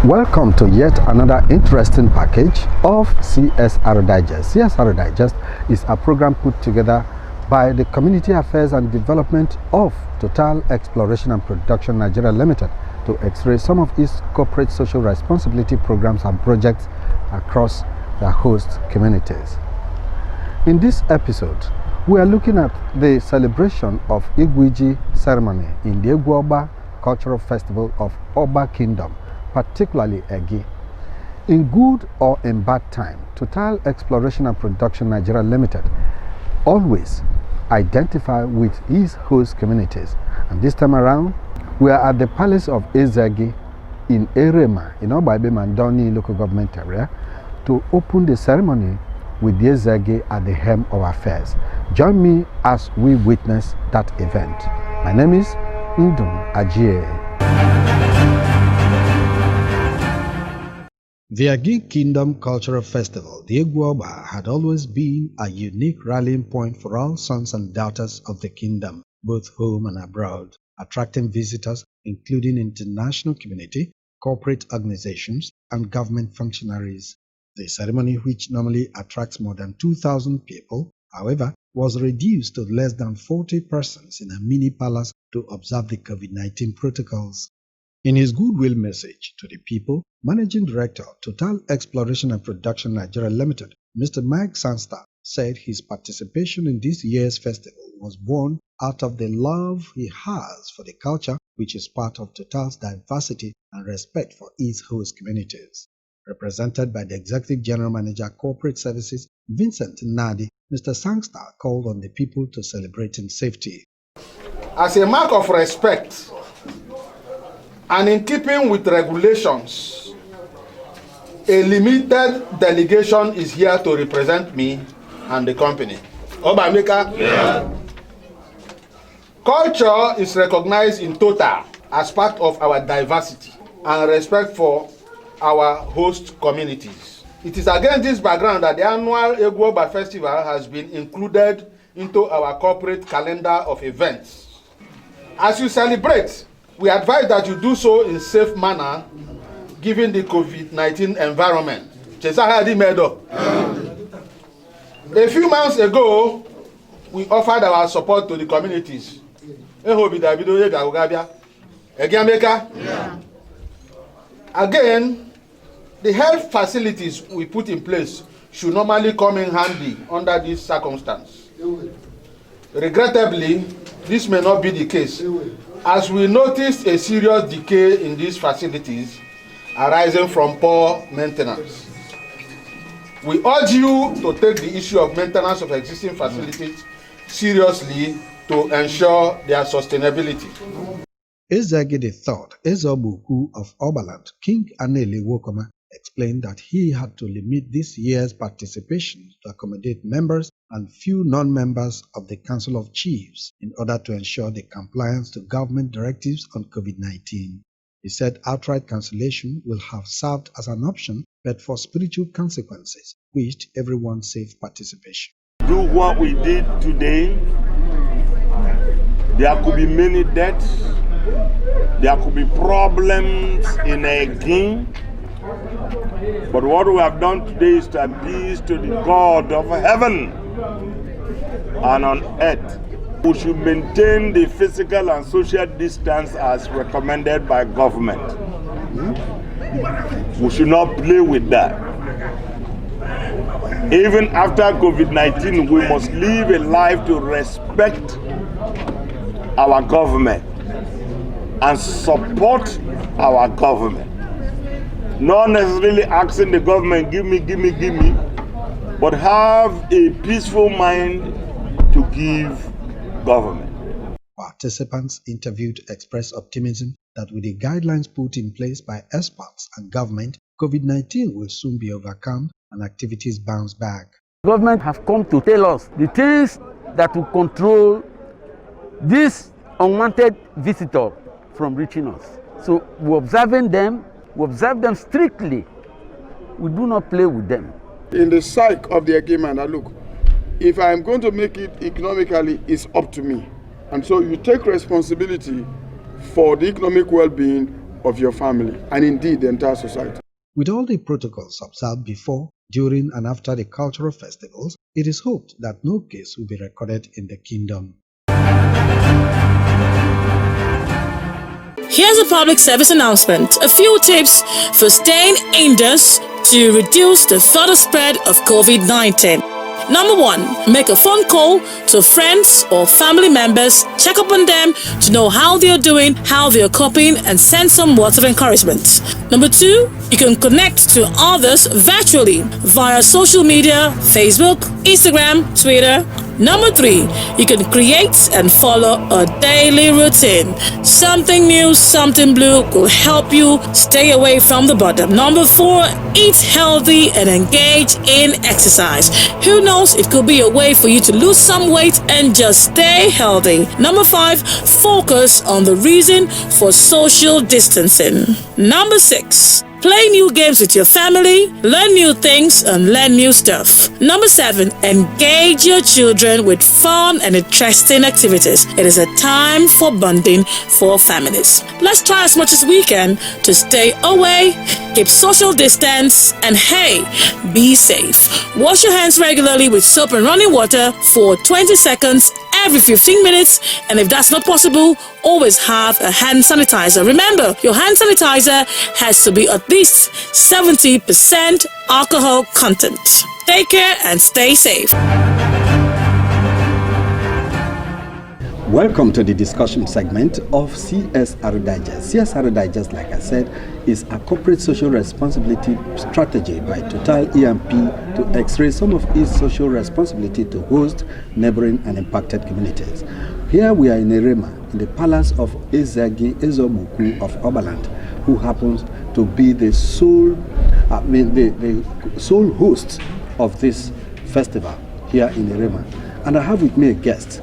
Welcome to yet another interesting package of CSR Digest. CSR Digest is a program put together by the Community Affairs and Development of Total Exploration and Production Nigeria Limited to x-ray some of its corporate social responsibility programs and projects across the host communities. In this episode, we are looking at the celebration of Egu ceremony in the Egu Ogba Cultural Festival of Ogba Kingdom, particularly Egu. In good or in bad time, Total Exploration and Production Nigeria Limited always identify with its host communities. And this time around, we are at the Palace of Ezegi in Erema, in Ogba Mandoni local government area, to open the ceremony with the Ezegi at the helm of affairs. Join me as we witness that event. My name is Ndum Ajie. The Egu Kingdom Cultural Festival, the Egu Ogba, had always been a unique rallying point for all sons and daughters of the kingdom, both home and abroad, attracting visitors including international community, corporate organizations, and government functionaries. The ceremony, which normally attracts more than 2,000 people, however, was reduced to less than 40 persons in a mini palace to observe the COVID-19 protocols. In his goodwill message to the people, Managing Director, Total Exploration and Production Nigeria Limited, Mr. Mike Sandstar, said his participation in this year's festival was born out of the love he has for the culture, which is part of Total's diversity and respect for its host communities. Represented by the Executive General Manager, Corporate Services, Vincent Nadi, Mr. Sandstar called on the people to celebrate in safety. As a mark of respect, and in keeping with regulations, a limited delegation is here to represent me and the company. Obameka? Yeah. Culture is recognized in total as part of our diversity and respect for our host communities. It is against this background that the annual Egu Ogba Festival has been included into our corporate calendar of events. As you celebrate, we advise that you do so in a safe manner, given the COVID-19 environment. A few months ago, we offered our support to the communities. Again, the health facilities we put in place should normally come in handy under this circumstance. Regrettably, this may not be the case, as we noticed a serious decay in these facilities arising from poor maintenance. We urge you to take the issue of maintenance of existing facilities seriously to ensure their sustainability. Ezegi III, Ezobuku of Oberland, King Anele Wokoma, explained that he had to limit this year's participation to accommodate members and few non-members of the Council of Chiefs in order to ensure the compliance to government directives on COVID-19. He said outright cancellation will have served as an option, but for spiritual consequences, wished everyone safe participation. Do what we did today. There could be many deaths. There could be problems in Egu. But what we have done today is to appease to the God of heaven and on earth. We should maintain the physical and social distance as recommended by government. We should not play with that. Even after COVID-19, we must live a life to respect our government and support our government. Not necessarily asking the government, give me, but have a peaceful mind to give government. Participants interviewed expressed optimism that with the guidelines put in place by experts and government, COVID-19 will soon be overcome and activities bounce back. Government have come to tell us the things that will control this unwanted visitor from reaching us. So we're observing them. We observe them strictly. We do not play with them. In the psyche of the agreement, look, if I'm going to make it economically, it's up to me. And so you take responsibility for the economic well-being of your family and indeed the entire society. With all the protocols observed before, during and after the cultural festivals, it is hoped that no case will be recorded in the kingdom. Here's a public service announcement. A few tips for staying indoors to reduce the further spread of COVID-19. Number 1, make a phone call to friends or family members, check up on them to know how they're doing, how they're coping, and send some words of encouragement. Number 2, you can connect to others virtually via social media, Facebook, Instagram, Twitter. Number 3, you can create and follow a daily routine. Something new, something blue will help you stay away from the bottom. Number 4, eat healthy and engage in exercise. Who knows, it could be a way for you to lose some weight and just stay healthy. Number 5, focus on the reason for social distancing. Number 6, play new games with your family, learn new things, and learn new stuff. Number 7, engage your children with fun and interesting activities. It is a time for bonding for families. Let's try as much as we can to stay away, keep social distance, and hey, be safe. Wash your hands regularly with soap and running water for 20 seconds every 15 minutes, and if that's not possible, always have a hand sanitizer. Remember, your hand sanitizer has to be at least 70% alcohol content. Take care and stay safe. Welcome to the discussion segment of CSR Digest. CSR Digest, like I said, is a corporate social responsibility strategy by Total EMP to x-ray some of its social responsibility to host neighboring and impacted communities. Here we are in Erema, in the palace of Ezagi Ezomuku of Oberland, who happens to be the sole host of this festival here in Erema. And I have with me a guest,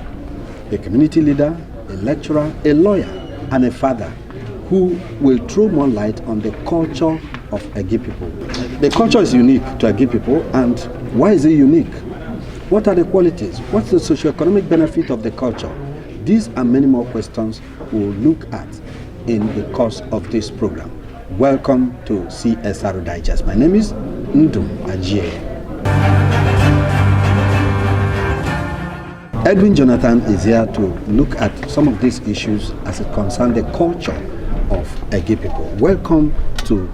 a community leader, a lecturer, a lawyer, and a father who will throw more light on the culture of Egu people. The culture is unique to Egu people, and why is it unique? What are the qualities? What's the socio-economic benefit of the culture? These and many more questions we'll look at in the course of this program. Welcome to CSR Digest. My name is Ndum Ajie. Edwin Jonathan is here to look at some of these issues as it concerns the culture of Egu people. Welcome to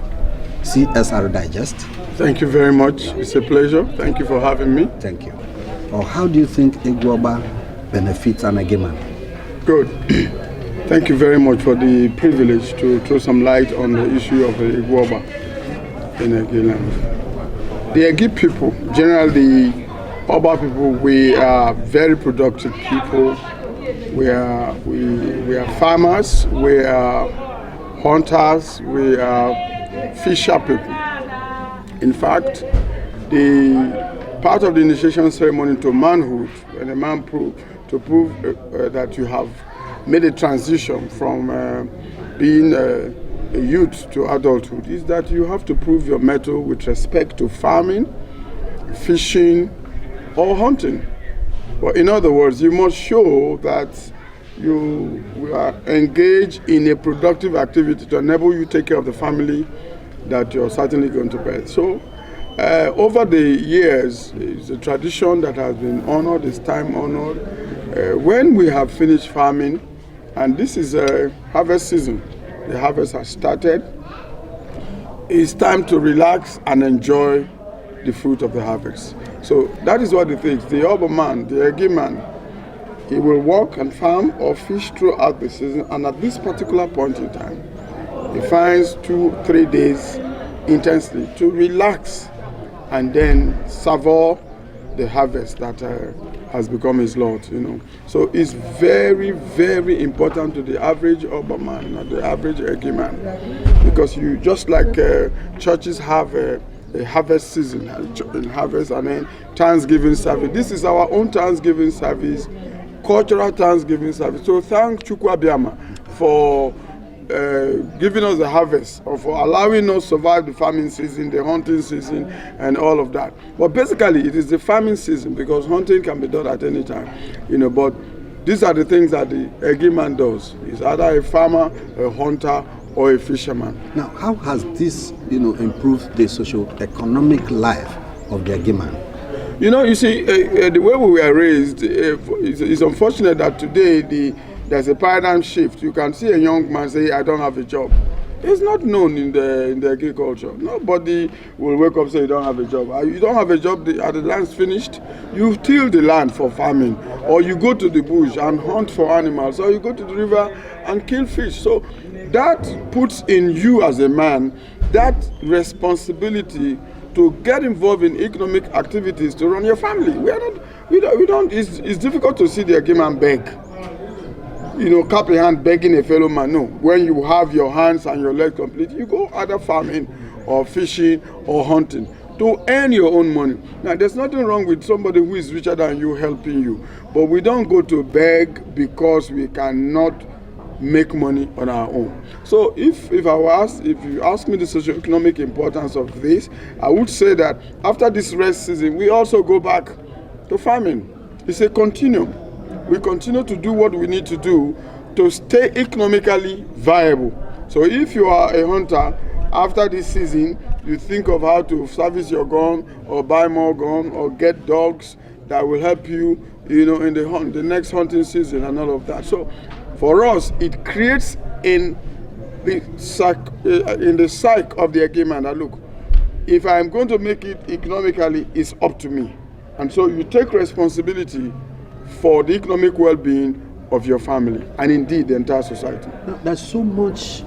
CSR Digest. Thank you very much. It's a pleasure. Thank you for having me. Thank you. Or how do you think Egu Ogba benefits an Egu man? Good. Thank you very much for the privilege to throw some light on the issue of the Egu Ogba in Egu land. The Egu people, generally Ogba people, we are very productive people. We are farmers, we are hunters, we are fisher people. In fact, the part of the initiation ceremony to manhood, when a man prove that you have made a transition from being a youth to adulthood, is that you have to prove your mettle with respect to farming, fishing, or hunting. But in other words, you must show that you are engaged in a productive activity to enable you to take care of the family that you're certainly going to birth. So over the years, it's a tradition that has been honored, it's time honored. When we have finished farming, and this is a harvest season, the harvest has started, it's time to relax and enjoy the fruit of the harvest. So that is what it is. The Ogba man, the Egu man, he will work and farm or fish throughout the season, and at this particular point in time, he finds 2-3 days intensely to relax and then savour the harvest that has become his lot, So it's very, very important to the average Ogba man, not the average Egu man, because you just like churches have a harvest season, harvest, and then Thanksgiving service. This is our own Thanksgiving service, cultural Thanksgiving service. So thank Chukwu Abiyama for giving us the harvest, or for allowing us to survive the farming season, the hunting season, and all of that. But basically, it is the farming season, because hunting can be done at any time, But these are the things that the Egu man does. He's either a farmer, a hunter, or a fisherman. Now, how has this, improved the socio-economic life of the Egiman? You see, the way we were raised, it's unfortunate that today there's a paradigm shift. You can see a young man say, I don't have a job. It's not known in the agriculture. Nobody will wake up and say you don't have a job. You don't have a job, the land's finished. You till the land for farming, or you go to the bush and hunt for animals, or you go to the river and kill fish. So that puts in you as a man that responsibility to get involved in economic activities to run your family. We don't. It's difficult to see the Egiman beg. Cap in hand begging a fellow man. No, when you have your hands and your legs complete, you go either farming or fishing or hunting to earn your own money. Now, there's nothing wrong with somebody who is richer than you helping you, but we don't go to beg because we cannot make money on our own. So if you ask me the socio-economic importance of this, I would say that after this rest season, we also go back to farming. It's a continuum. We continue to do what we need to do to stay economically viable. So if you are a hunter, after this season, you think of how to service your gun or buy more gun or get dogs that will help you, in the next hunting season and all of that. So for us, it creates in the psyche of the Egiman that, look, if I'm going to make it economically, it's up to me. And so you take responsibility for the economic well-being of your family and indeed the entire society. Now, there's so much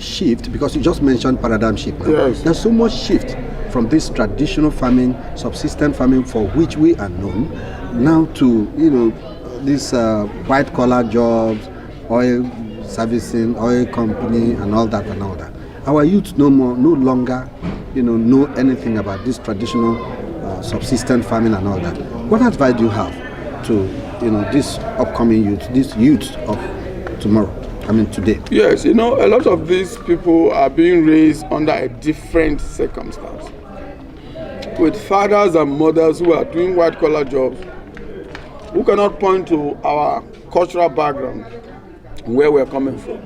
shift, because you just mentioned paradigm shift now. Yes. There's so much shift from this traditional farming, subsistence farming for which we are known, now to these white collar jobs, oil servicing, oil company and all that. Our youth no longer know anything about this traditional subsistence farming and all that. What advice do you have to this upcoming youth, this youth of tomorrow, today? Yes, a lot of these people are being raised under a different circumstance, with fathers and mothers who are doing white collar jobs, who cannot point to our cultural background, where we're coming from.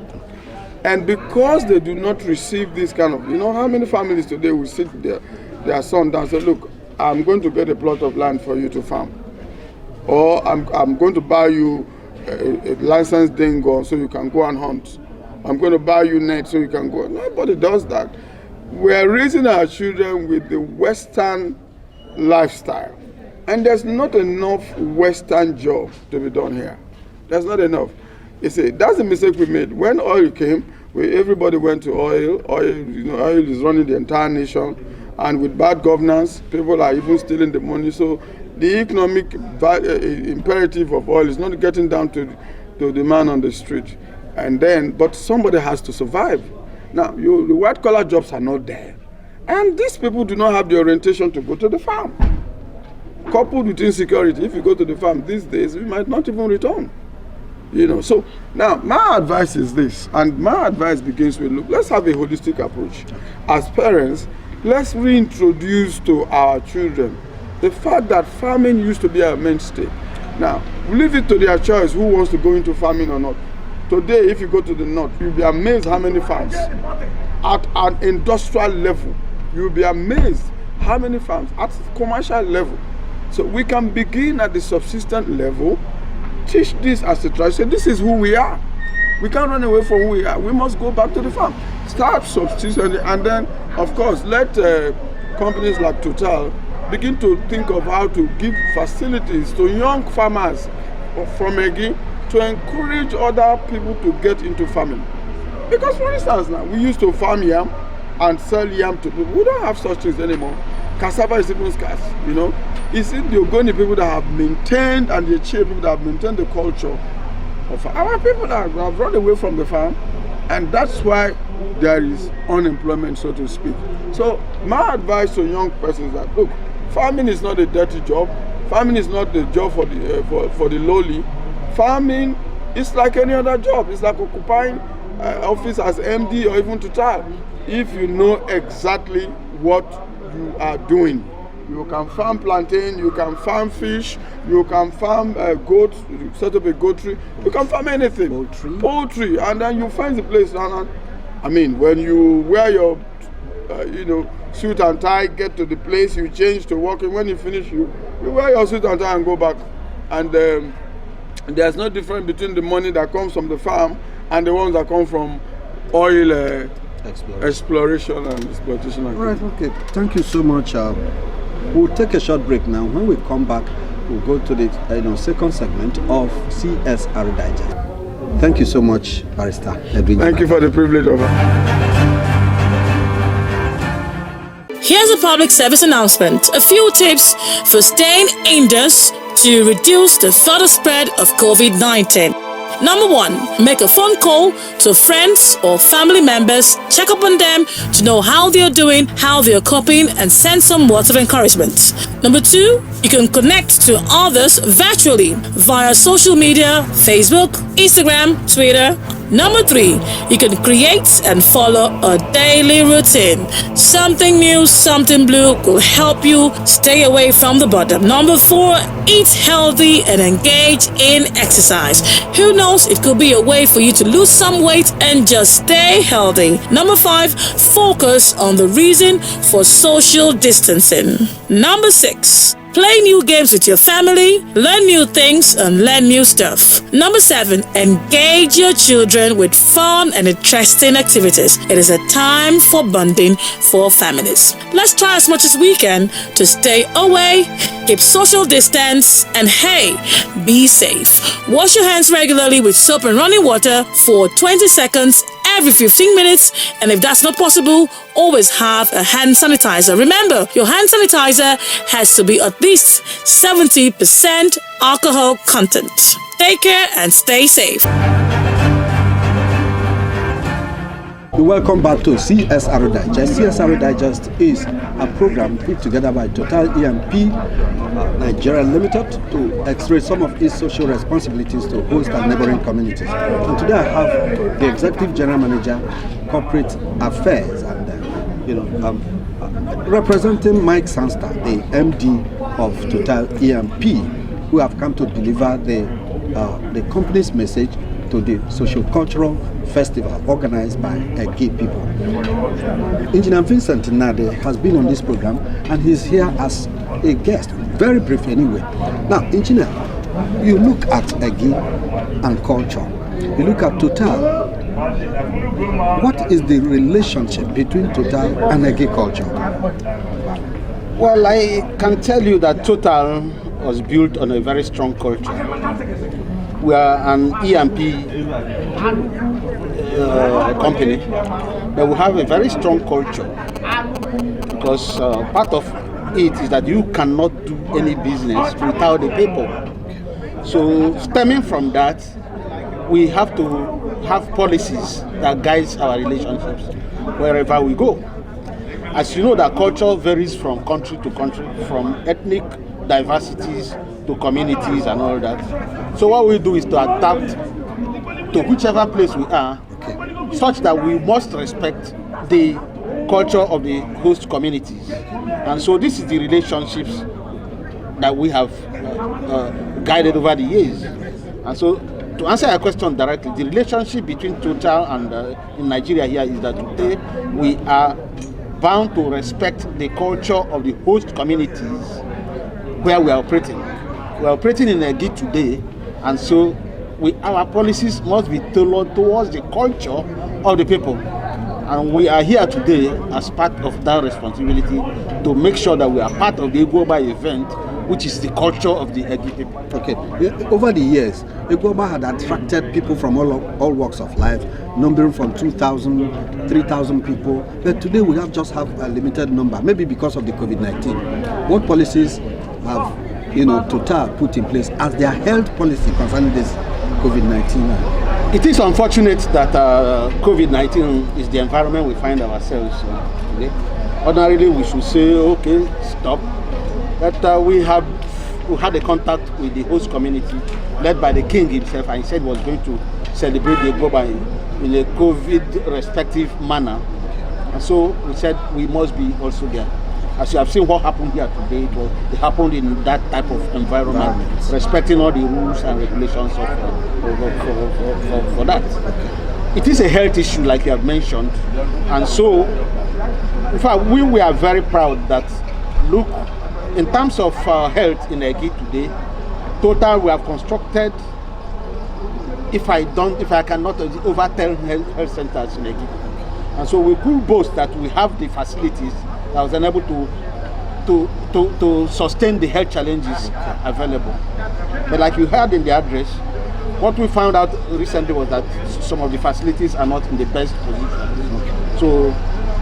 And because they do not receive this kind of, how many families today will sit their son down and say, look, I'm going to get a plot of land for you to farm. Or I'm going to buy you a licensed dingo so you can go and hunt. I'm going to buy you net so you can go. Nobody does that. We're raising our children with the Western lifestyle. And there's not enough Western job to be done here. There's not enough. That's the mistake we made. When oil came, everybody went to oil. Oil is running the entire nation. And with bad governance, people are even stealing the money. So the economic imperative of oil is not getting down to the man on the street. But somebody has to survive. Now, the white collar jobs are not there. And these people do not have the orientation to go to the farm. Coupled with insecurity, if you go to the farm these days, we might not even return. So now my advice is this, and my advice begins with, look, let's have a holistic approach. As parents, let's reintroduce to our children the fact that farming used to be our mainstay. Now, leave it to their choice who wants to go into farming or not. Today, if you go to the north, you'll be amazed how many farms. At an industrial level, you'll be amazed how many farms at commercial level. So we can begin at the subsistence level, teach this as a tradition. This is who we are. We can't run away from who we are. We must go back to the farm. Start subsistence, and then, of course, let companies like Total begin to think of how to give facilities to young farmers from Egi to encourage other people to get into farming. Because, for instance, now, we used to farm yam and sell yam to people. We don't have such things anymore. Cassava is even scarce, It's the Ogoni people that have maintained, and the Che people that have maintained the culture of our people that have run away from the farm, and that's why there is unemployment, so to speak. So my advice to young persons is that, look, farming is not a dirty job. Farming is not the job for the lowly. Farming is like any other job. It's like occupying office as MD or even Total. If you know exactly what you are doing, You can farm plantain, you can farm fish, you can farm goats, you set up a goatry, you can farm anything. Poultry, and then you find the place. And I mean, when you wear your, suit and tie, get to the place, you change to working. When you finish, you wear your suit and tie and go back. And there's no difference between the money that comes from the farm and the ones that come from oil exploration and exploitation. All right, okay. Thank you so much. We'll take a short break now. When we come back, we'll go to the second segment of CSR Digest. Thank you so much, Barrister Edwin. Thank you for the privilege of it. Here's a public service announcement. A few tips for staying indoors to reduce the further spread of COVID-19. Number 1, make a phone call to friends or family members, check up on them to know how they're doing, how they're coping, and send some words of encouragement. Number 2, you can connect to others virtually via social media, Facebook, Instagram, Twitter. Number 3, you can create and follow a daily routine. Something new, something blue will help you stay away from the bottom. Number 4, eat healthy and engage in exercise. Who knows, it could be a way for you to lose some weight and just stay healthy. Number 5, focus on the reason for social distancing. Number 6, play new games with your family, learn new things, and learn new stuff. Number 7, engage your children with fun and interesting activities. It is a time for bonding for families. Let's try as much as we can to stay away, keep social distance, and hey, be safe. Wash your hands regularly with soap and running water for 20 seconds every 15 minutes, and if that's not possible, always have a hand sanitizer. Remember, your hand sanitizer has to be at least 70% alcohol content. Take care and stay safe. Welcome back to CSR Digest. CSR Digest is a program put together by Total E&P Nigeria Limited to x-ray some of its social responsibilities to host and neighboring communities. And today I have the Executive General Manager, Corporate Affairs, and representing Mike Sanster, the MD of Total E&P, who have come to deliver the company's message to the socio-cultural festival organized by Egu people. Engineer Vincent Nade has been on this program and he's here as a guest, very brief anyway. Now, Engineer, you look at Egu and culture, you look at Total. What is the relationship between Total and Egu culture? Well, I can tell you that Total was built on a very strong culture. We are an E&P company, but we have a very strong culture because part of it is that you cannot do any business without the people. So stemming from that, we have to have policies that guide our relationships wherever we go. As you know, that culture varies from country to country, from ethnic diversities to communities and all that. So what we do is to adapt to whichever place we are, such that we must respect the culture of the host communities. And so this is the relationships that we have guided over the years. And so to answer your question directly, the relationship between Total and in Nigeria here is that today we are bound to respect the culture of the host communities where we are operating. We are operating in Egu today, and so our policies must be tailored towards the culture of the people. And we are here today as part of that responsibility to make sure that we are part of the Egu Ogba event, which is the culture of the Egu people. Okay. Over the years, Egu Ogba had attracted people from all walks of life, numbering from 2,000, 3,000 people. But today we just have a limited number, maybe because of the COVID-19. What policies have Total put in place as their health policy concerning this COVID-19? It is unfortunate that COVID-19 is the environment we find ourselves in today. Ordinarily, we should say, okay, stop. But we had a contact with the host community led by the king himself, and he said he was going to celebrate the Egu Ogba in a COVID respective manner. And so we said we must be also there. as you have seen what happened here today, it happened in that type of environment, respecting all the rules and regulations for that. It is a health issue, like you have mentioned, and so, in fact, we are very proud that, look, in terms of health in Egi today, total we have constructed, if I cannot, over 10 health centers in Egi. And so we could boast that we have the facilities that was unable to sustain the health challenges available. But like you heard in the address, what we found out recently was that some of the facilities are not in the best position. So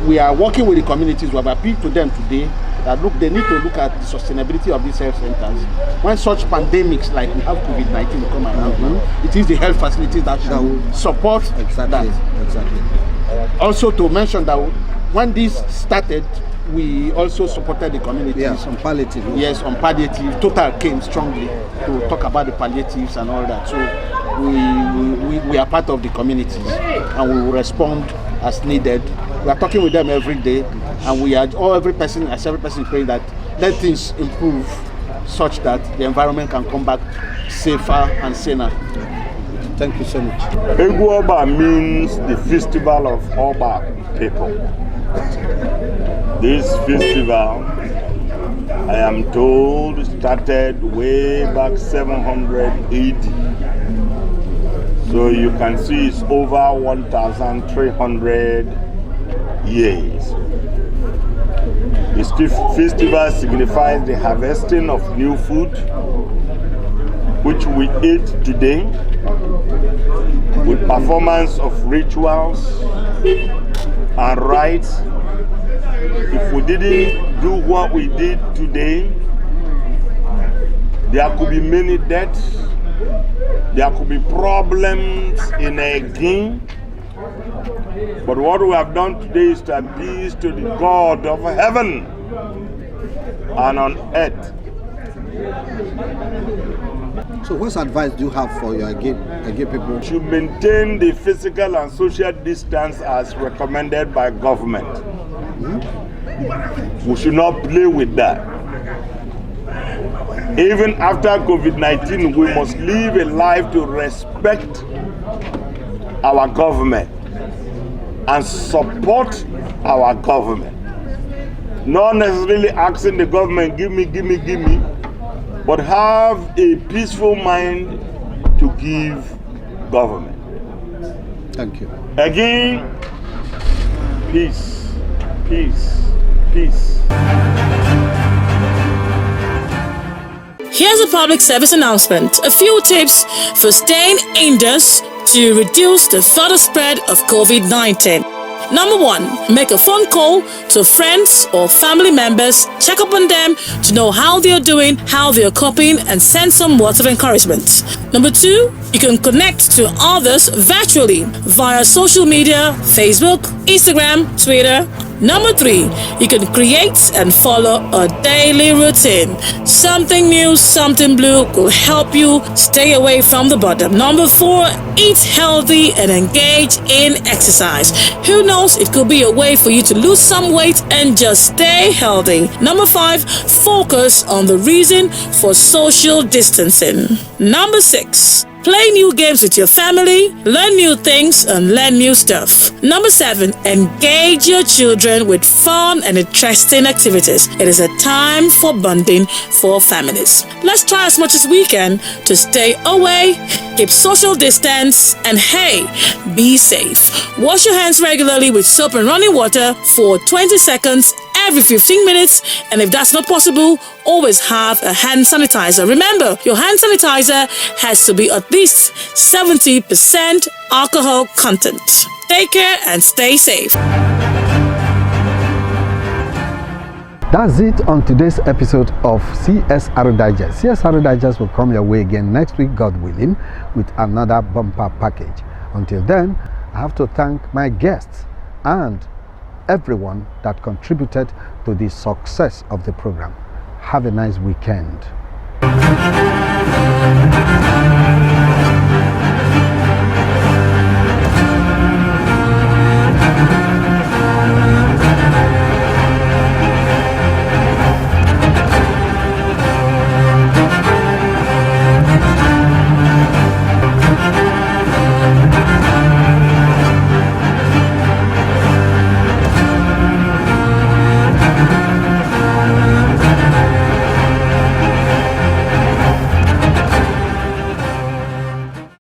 we are working with the communities. We have appealed to them today that look, they need to look at the sustainability of these health centers. When such pandemics like we have COVID-19 come around, it is the health facilities that will support that. Exactly. Also to mention that when this started, we also supported the community. Yes, on palliative. Yes, on palliative. Total came strongly to talk about the palliatives and all that. So we are part of the communities and we will respond as needed. We are talking with them every day, and we are every person praying that let things improve such that the environment can come back safer and saner. Thank you so much. Egu Ogba means the festival of Ogba people. This festival, I am told, started way back 700 AD. So you can see it's over 1,300 years. This festival signifies the harvesting of new food, which we eat today, with performance of rituals and rites. If we didn't do what we did today, there could be many deaths, there could be problems in Egi. But what we have done today is to appeal to the God of heaven and on earth. So what advice do you have for your Egi people? To maintain the physical and social distance as recommended by government. We should not play with that. Even after COVID-19, we must live a life to respect our government and support our government. Not necessarily asking the government, give me, but have a peaceful mind to give government. Thank you. Again, peace, peace, peace. Here's a public service announcement. A few tips for staying indoors to reduce the further spread of COVID-19. Number 1, make a phone call to friends or family members, check up on them to know how they're doing, how they're coping, and send some words of encouragement. Number 2, you can connect to others virtually via social media, Facebook, Instagram, Twitter. Number 3, you can create and follow a daily routine. Something new, something blue will help you stay away from the bottom. Number 4, eat healthy and engage in exercise. Who knows, it could be a way for you to lose some weight and just stay healthy. Number 5, focus on the reason for social distancing. Number 6, play new games with your family, learn new things, and learn new stuff. Number 7, engage your children with fun and interesting activities. It is a time for bonding for families. Let's try as much as we can to stay away, keep social distance, and hey, be safe. Wash your hands regularly with soap and running water for 20 seconds every 15 minutes, and if that's not possible, always have a hand sanitizer. Remember, your hand sanitizer has to be at least 70% alcohol content. Take care and stay safe. That's it on today's episode of CSR Digest. CSR Digest will come your way again next week, God willing, with another bumper package. Until then, I have to thank my guests and everyone that contributed to the success of the program. Have a nice weekend.